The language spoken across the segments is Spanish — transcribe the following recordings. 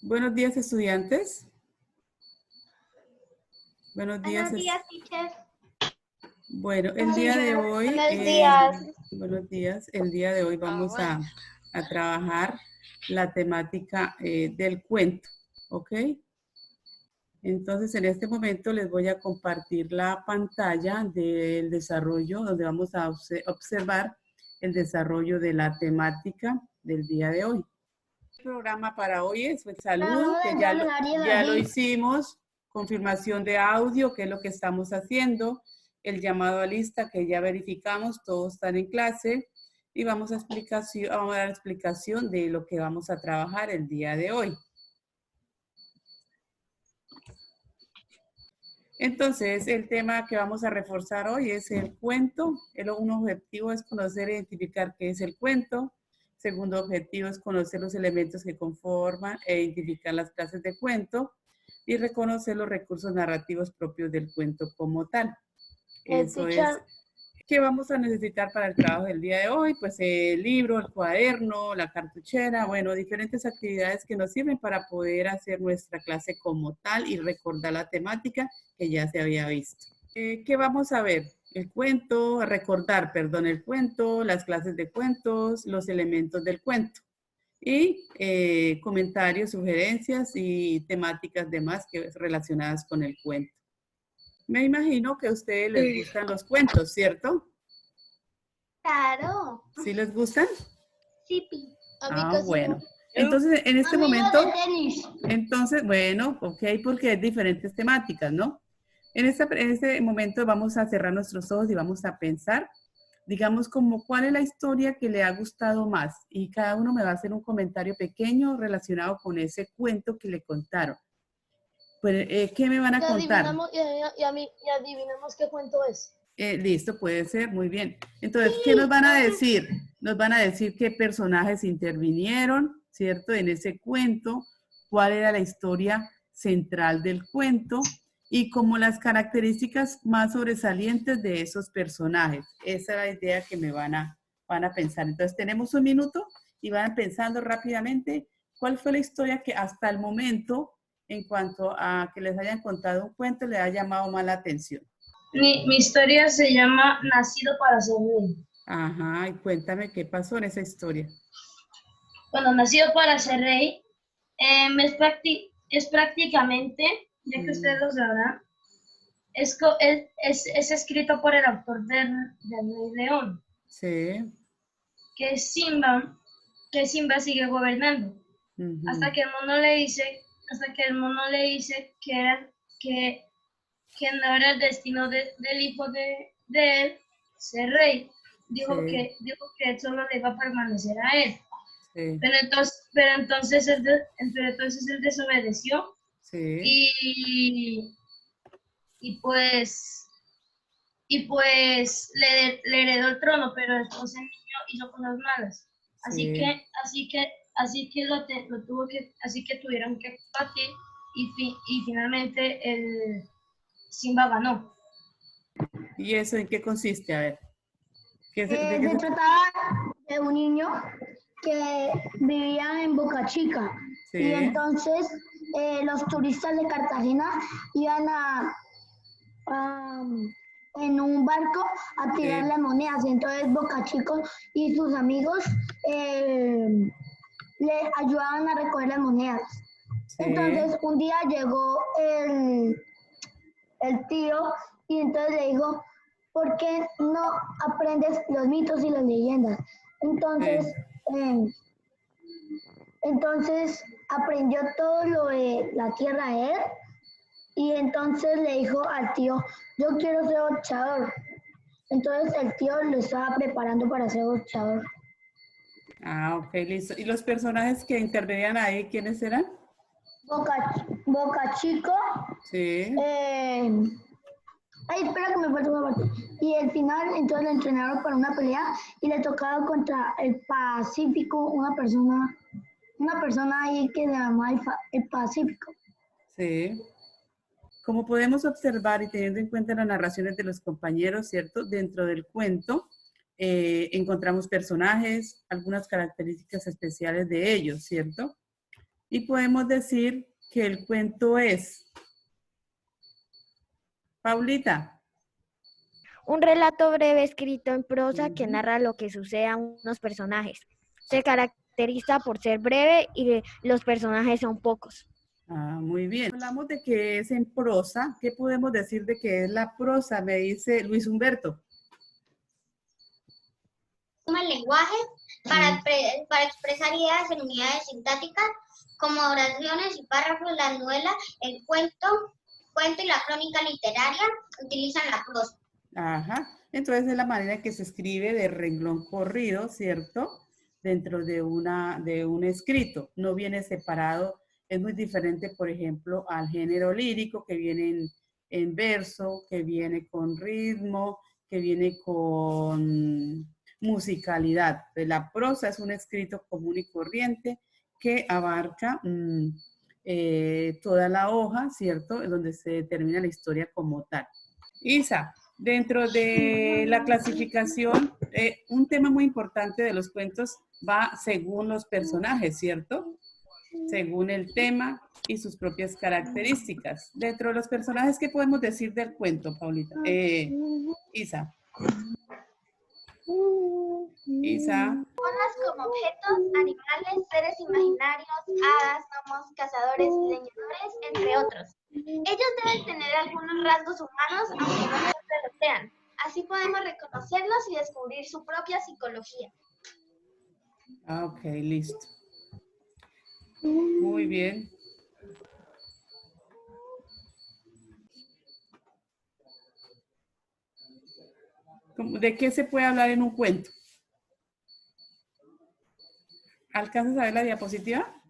Buenos días, estudiantes. Buenos días. Buenos días, teacher. Bueno, el día de hoy, Buenos días. buenos días. El día de hoy vamos a trabajar la temática del cuento, ¿ok? Entonces, en este momento les voy a compartir la pantalla del desarrollo, donde vamos a observar el desarrollo de la temática del día de hoy. El programa para hoy es el saludo, que ya lo hicimos, confirmación de audio, que es lo que estamos haciendo, el llamado a lista, que ya verificamos, todos están en clase, y vamos a dar explicación de lo que vamos a trabajar el día de hoy. Entonces, el tema que vamos a reforzar hoy es el cuento. Un objetivo es conocer e identificar qué es el cuento. Segundo objetivo es conocer los elementos que conforman e identificar las clases de cuento y reconocer los recursos narrativos propios del cuento como tal. Eso es. ¿Qué vamos a necesitar para el trabajo del día de hoy? Pues el libro, el cuaderno, la cartuchera, bueno, diferentes actividades que nos sirven para poder hacer nuestra clase como tal y recordar la temática que ya se había visto. ¿Qué vamos a ver? El cuento, recordar, perdón, el cuento, las clases de cuentos, los elementos del cuento y comentarios, sugerencias y temáticas demás relacionadas con el cuento. Me imagino que a ustedes les gustan los cuentos, ¿cierto? Claro. ¿Sí les gustan? Sí, bueno. Entonces, en este momento, bueno, ok, porque hay diferentes temáticas, ¿no? En este momento vamos a cerrar nuestros ojos y vamos a pensar, digamos, como cuál es la historia que le ha gustado más. Y cada uno me va a hacer un comentario pequeño relacionado con ese cuento que le contaron. Pues, ¿qué me van a contar? Y adivinamos qué cuento es. Listo, puede ser, muy bien. Entonces, ¿qué nos van a decir? Nos van a decir qué personajes intervinieron, ¿cierto? En ese cuento, cuál era la historia central del cuento y como las características más sobresalientes de esos personajes. Esa es la idea que me van a pensar. Entonces, tenemos un minuto y van pensando rápidamente cuál fue la historia que hasta el momento, en cuanto a que les hayan contado un cuento, le ha llamado más la atención. Mi historia se llama Nacido para ser rey. Ajá, y cuéntame qué pasó en esa historia. Bueno, Nacido para ser rey es prácticamente, ya que ustedes lo sabrán, es escrito por el autor del Rey León. Sí. Que Simba sigue gobernando. Hasta que el mono le dice que no era el destino del hijo de él ser rey. Dijo que solo le iba a permanecer a él. Sí. Pero entonces él desobedeció. Sí. Y pues le heredó el trono, pero después el niño hizo cosas malas. Así que tuvieron que combatir y finalmente el Simba ganó. ¿Y eso en qué consiste? A ver. Se trataba de un niño que vivía en Boca Chica. Sí. Y entonces los turistas de Cartagena iban en un barco a tirar las monedas. Entonces Boca Chico y sus amigos le ayudaban a recoger las monedas. Sí. Entonces un día llegó el tío y entonces le dijo, ¿por qué no aprendes los mitos y las leyendas? Entonces, entonces aprendió todo lo de la tierra de él y entonces le dijo al tío, yo quiero ser boxeador. Entonces el tío lo estaba preparando para ser boxeador. Ah, ok, listo. ¿Y los personajes que intervenían ahí, quiénes eran? Boca Chico. Sí. Ay, espera que me falta una parte. Y al final, entonces le entrenaron para una pelea y le tocaba contra el Pacífico, una persona ahí que se llama el Pacífico. Sí. Como podemos observar y teniendo en cuenta las narraciones de los compañeros, ¿cierto? Dentro del cuento encontramos personajes, algunas características especiales de ellos, ¿cierto? Y podemos decir que el cuento es... Paulita. Un relato breve escrito en prosa que narra lo que sucede a unos personajes. Se caracteriza por ser breve y los personajes son pocos. Ah, muy bien. Hablamos de que es en prosa. ¿Qué podemos decir de que es la prosa? Me dice Luis Humberto. El lenguaje para expresar ideas en unidades sintácticas como oraciones y párrafos. La novela, el cuento y la crónica literaria utilizan la prosa. Ajá. Entonces es la manera que se escribe de renglón corrido, ¿cierto? Dentro de un escrito. No viene separado. Es muy diferente, por ejemplo, al género lírico, que viene en verso, que viene con ritmo, que viene con musicalidad. La prosa es un escrito común y corriente que abarca toda la hoja, ¿cierto? En donde se determina la historia como tal. Isa, dentro de la clasificación, un tema muy importante de los cuentos va según los personajes, ¿cierto? Según el tema y sus propias características. Dentro de los personajes, ¿qué podemos decir del cuento, Paulita? Isa. Isa. Personas como objetos, animales, seres imaginarios, hadas, gnomos, cazadores, leñadores, entre otros. Ellos deben tener algunos rasgos humanos, aunque no siempre lo sean. Así podemos reconocerlos y descubrir su propia psicología. Ah, ok, listo. Muy bien. ¿De qué se puede hablar en un cuento? ¿Alcanzas a ver la diapositiva?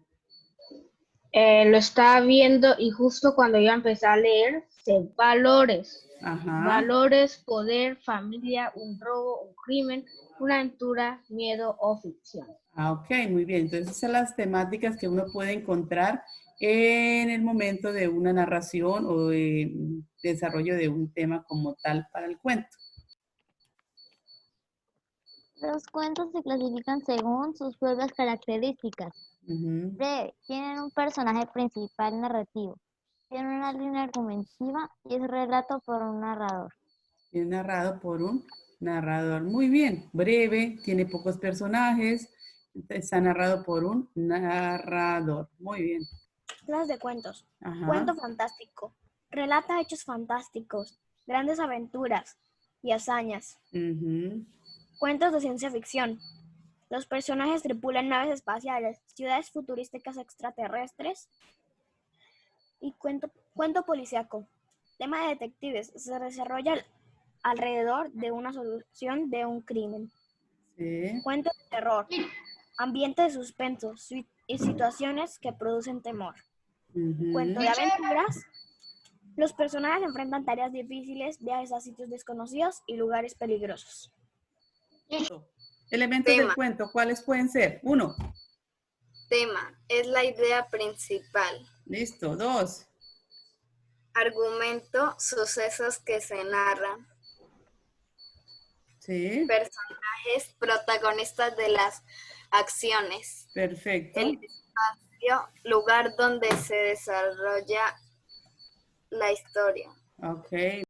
Lo estaba viendo y justo cuando iba a empezar a leer, valores. Ajá. Valores, poder, familia, un robo, un crimen, una aventura, miedo o ficción. Ah, ok, muy bien. Entonces, esas son las temáticas que uno puede encontrar en el momento de una narración o de desarrollo de un tema como tal para el cuento. Los cuentos se clasifican según sus propias características. Breve, tienen un personaje principal narrativo, tienen una línea argumentativa y es relato por un narrador. Es narrado por un narrador. Muy bien. Breve, tiene pocos personajes, está narrado por un narrador. Muy bien. Clases de cuentos. Ajá. Cuento fantástico. Relata hechos fantásticos, grandes aventuras y hazañas. Cuentos de ciencia ficción. Los personajes tripulan naves espaciales, ciudades futurísticas extraterrestres. Y cuento policíaco. Tema de detectives. Se desarrolla alrededor de una solución de un crimen. Sí. Cuento de terror. Ambiente de suspenso y situaciones que producen temor. Cuento de aventuras. Los personajes enfrentan tareas difíciles, viajes a sitios desconocidos y lugares peligrosos. Elementos del cuento, ¿cuáles pueden ser? 1. Tema, es la idea principal. Listo. 2. Argumento, sucesos que se narran. Sí. Personajes, protagonistas de las acciones. Perfecto. El espacio, lugar donde se desarrolla la historia. Ok,